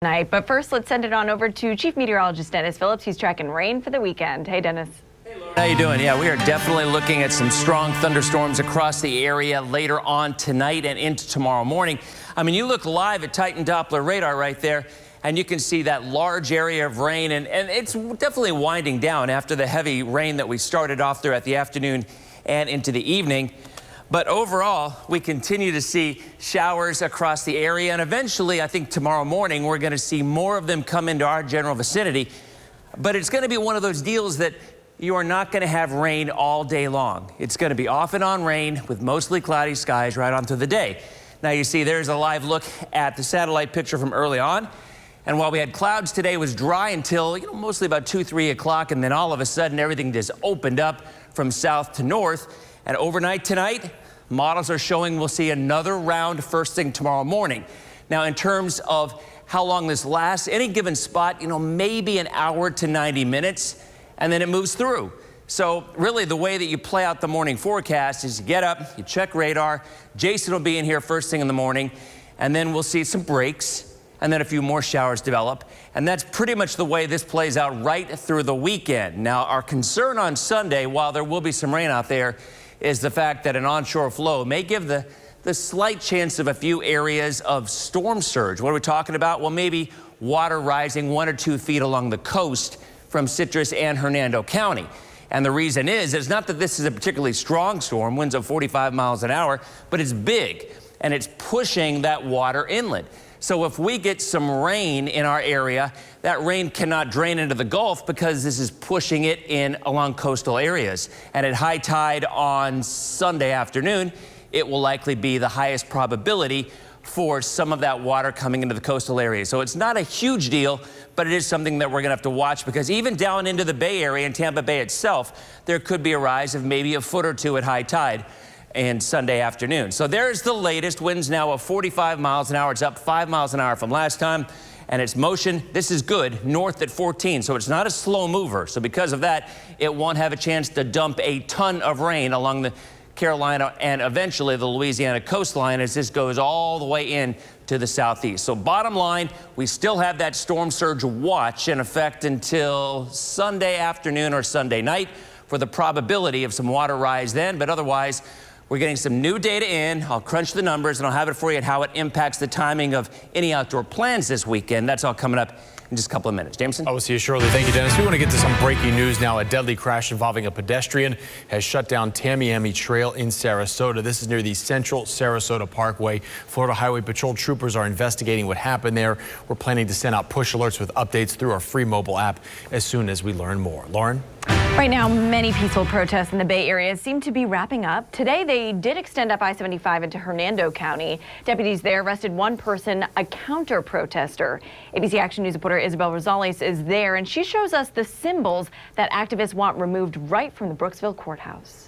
Night, but first let's send it on over to Chief Meteorologist Dennis Phillips. He's tracking rain for the weekend. Hey, Dennis. How you doing? Yeah, we are definitely looking at some strong thunderstorms across the area later on tonight and into tomorrow morning. I mean, you look live at Titan Doppler radar right there, and you can see that large area of rain, and it's definitely winding down after the heavy rain that we started off there at the afternoon and into the evening. But overall, we continue to see showers across the area, and eventually, I think tomorrow morning, we're going to see more of them come into our general vicinity. But it's going to be one of those deals that you are not going to have rain all day long. It's going to be off and on rain with mostly cloudy skies right on through the day. Now you see there's a live look at the satellite picture from early on. And while we had clouds today, it was dry until mostly about 2, 3 o'clock. And then all of a sudden, everything just opened up from south to north. And overnight tonight, models are showing we'll see another round first thing tomorrow morning. Now, in terms of how long this lasts, any given spot, maybe an hour to 90 minutes, and then it moves through. So really the way that you play out the morning forecast is you get up, you check radar. Jason will be in here first thing in the morning, and then we'll see some breaks, and then a few more showers develop. And that's pretty much the way this plays out right through the weekend. Now, our concern on Sunday, while there will be some rain out there, is the fact that an onshore flow may give the slight chance of a few areas of storm surge. What are we talking about? Well, maybe water rising 1 or 2 feet along the coast from Citrus and Hernando County. And the reason is, it's not that this is a particularly strong storm, winds of 45 miles an hour, but it's big, and it's pushing that water inland. So if we get some rain in our area, that rain cannot drain into the Gulf because this is pushing it in along coastal areas. And at high tide on Sunday afternoon, it will likely be the highest probability for some of that water coming into the coastal area. So it's not a huge deal, but it is something that we're going to have to watch, because even down into the Bay Area and Tampa Bay itself, there could be a rise of maybe a foot or two at high tide and Sunday afternoon. So there's the latest. Winds now of 45 miles an hour. It's up 5 miles an hour from last time. And its motion, this is good, north at 14. So it's not a slow mover. So because of that, it won't have a chance to dump a ton of rain along the Carolina and eventually the Louisiana coastline as this goes all the way in to the southeast. So bottom line, we still have that storm surge watch in effect until Sunday afternoon or Sunday night for the probability of some water rise then. But otherwise, we're getting some new data in. I'll crunch the numbers and I'll have it for you at how it impacts the timing of any outdoor plans this weekend. That's all coming up in just a couple of minutes. Jameson? I will see you shortly. Thank you, Dennis. We want to get to some breaking news now. A deadly crash involving a pedestrian has shut down Tamiami Trail in Sarasota. This is near the Central Sarasota Parkway. Florida Highway Patrol troopers are investigating what happened there. We're planning to send out push alerts with updates through our free mobile app as soon as we learn more. Lauren? Right now, many peaceful protests in the Bay Area seem to be wrapping up. Today, they did extend up I-75 into Hernando County. Deputies there arrested one person, a counter-protester. ABC Action News reporter Isabel Rosales is there, and she shows us the symbols that activists want removed right from the Brooksville courthouse.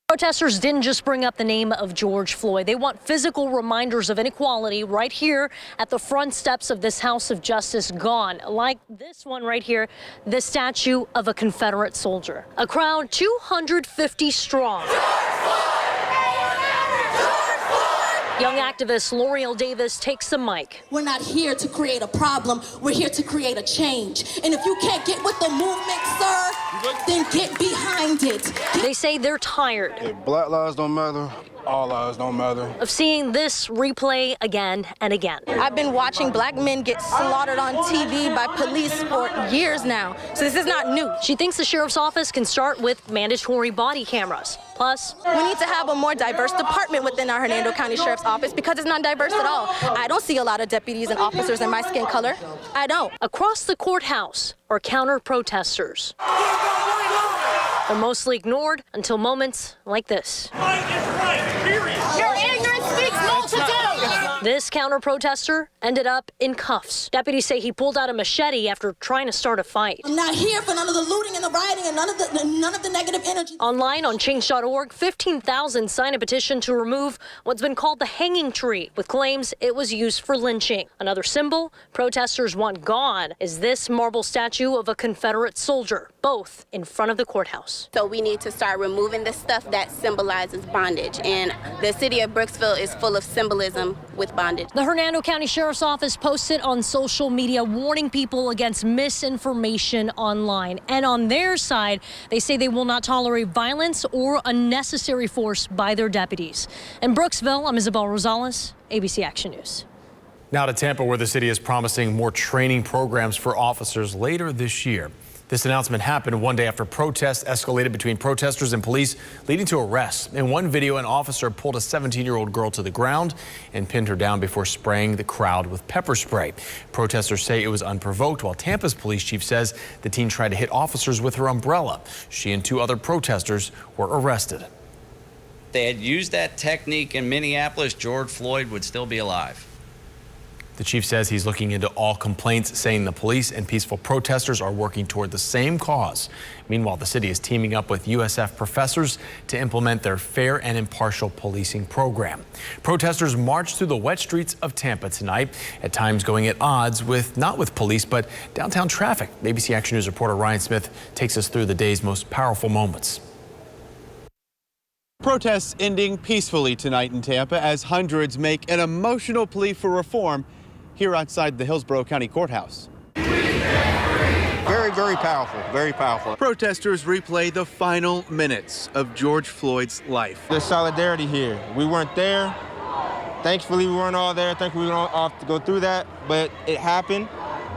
Protesters didn't just bring up the name of George Floyd. They want physical reminders of inequality right here at the front steps of this House of Justice gone. Like this one right here, the statue of a Confederate soldier. A crowd 250 strong. Young activist L'Oreal Davis takes the mic. We're not here to create a problem. We're here to create a change. And if you can't get with the movement, sir, then get behind it. They say they're tired. If Black lives don't matter, all lives don't matter. Of seeing this replay again and again. I've been watching black men get slaughtered on TV by police for years now. So this is not new. She thinks the sheriff's office can start with mandatory body cameras. Plus, we need to have a more diverse department within our Hernando County Sheriff's Office because it's not diverse at all. I don't see a lot of deputies and officers in my skin color. I don't. Across the courthouse are counter-protesters. They're mostly ignored until moments like this. Your ignorance speaks multitudes. This counter-protester ended up in cuffs. Deputies say he pulled out a machete after trying to start a fight. I'm not here for none of the looting and the rioting and none of the negative energy. Online on change.org, 15,000 signed a petition to remove what's been called the hanging tree, with claims it was used for lynching. Another symbol protesters want gone is this marble statue of a Confederate soldier, both in front of the courthouse. So we need to start removing the stuff that symbolizes bondage. And the city of Brooksville is full of symbolism with with bondage. The Hernando County Sheriff's Office posted on social media warning people against misinformation online. And on their side, they say they will not tolerate violence or unnecessary force by their deputies. In Brooksville, I'm Isabel Rosales, ABC Action News. Now to Tampa, where the city is promising more training programs for officers later this year. This announcement happened one day after protests escalated between protesters and police, leading to arrests. In one video, an officer pulled a 17-year-old girl to the ground and pinned her down before spraying the crowd with pepper spray. Protesters say it was unprovoked, while Tampa's police chief says the teen tried to hit officers with her umbrella. She and 2 other protesters were arrested. If they had used that technique in Minneapolis, George Floyd would still be alive. The chief says he's looking into all complaints, saying the police and peaceful protesters are working toward the same cause. Meanwhile, the city is teaming up with USF professors to implement their fair and impartial policing program. Protesters marched through the wet streets of Tampa tonight, at times going at odds with not with police, but downtown traffic. ABC Action News reporter Ryan Smith takes us through the day's most powerful moments. Protests ending peacefully tonight in Tampa as hundreds make an emotional plea for reform here outside the Hillsborough County Courthouse. Very, very powerful, very powerful. Protesters replay the final minutes of George Floyd's life. There's solidarity here. We weren't there. Thankfully, we weren't all there. Thankfully, we don't have to go through that, but it happened.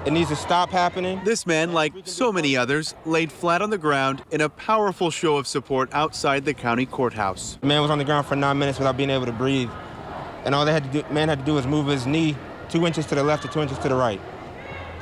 It needs to stop happening. This man, like so many others, laid flat on the ground in a powerful show of support outside the county courthouse. The man was on the ground for 9 minutes without being able to breathe. And all man had to do was move his knee 2 inches to the left or 2 inches to the right.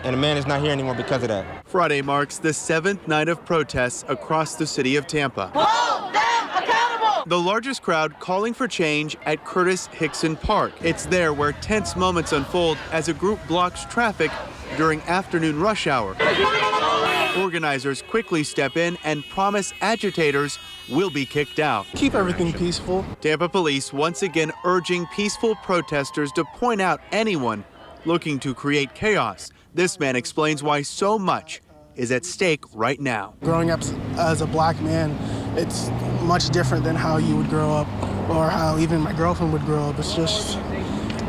And the man is not here anymore because of that. Friday marks the 7th night of protests across the city of Tampa. Hold them accountable! The largest crowd calling for change at Curtis Hickson Park. It's there where tense moments unfold as a group blocks traffic during afternoon rush hour. Organizers quickly step in and promise agitators will be kicked out. Keep everything peaceful. Tampa police once again urging peaceful protesters to point out anyone looking to create chaos. This man explains why so much is at stake right now. Growing up as a black man, it's much different than how you would grow up or how even my girlfriend would grow up.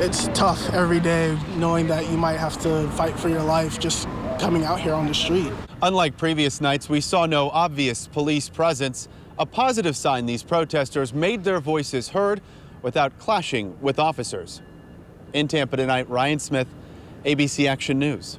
It's tough every day knowing that you might have to fight for your life just coming out here on the street. Unlike previous nights, we saw no obvious police presence, a positive sign these protesters made their voices heard without clashing with officers. In Tampa tonight, Ryan Smith, ABC Action News.